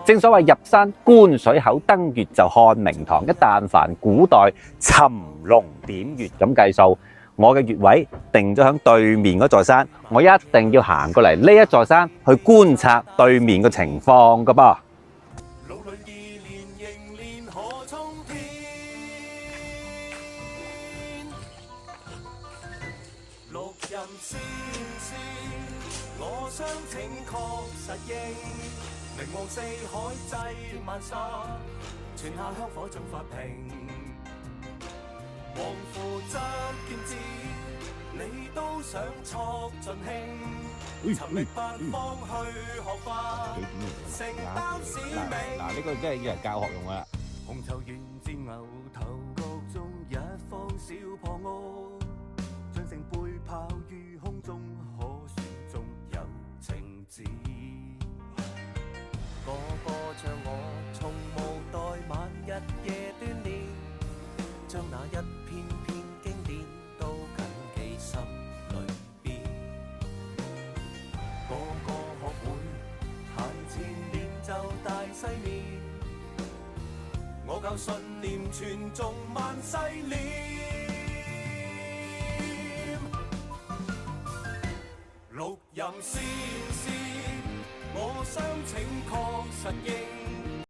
正所謂入山觀水口，登月就看明堂。一但凡古代尋龍點穴咁計數，我嘅穴位定咗喺對面嗰座山，我一定要行過嚟呢一座山去觀察對面嘅情況㗎噃。我相請確實應，名望四海濟萬沙，傳下香火盡法平。王父則見志，你都想挫盡興，尋覓八方去學法，承擔使命。嗱，呢個真係要嚟教學用噶啦。紅頭沿戰牛頭角中一方小破屋，將勝背炮於空中，可算中有情致。個個像我，從無待晚日夜鍛鍊，將那一篇篇經典都謹記心裏邊。個個學會閒前練就大細面，我教信念傳頌萬世念。六壬先師，我相請確實應，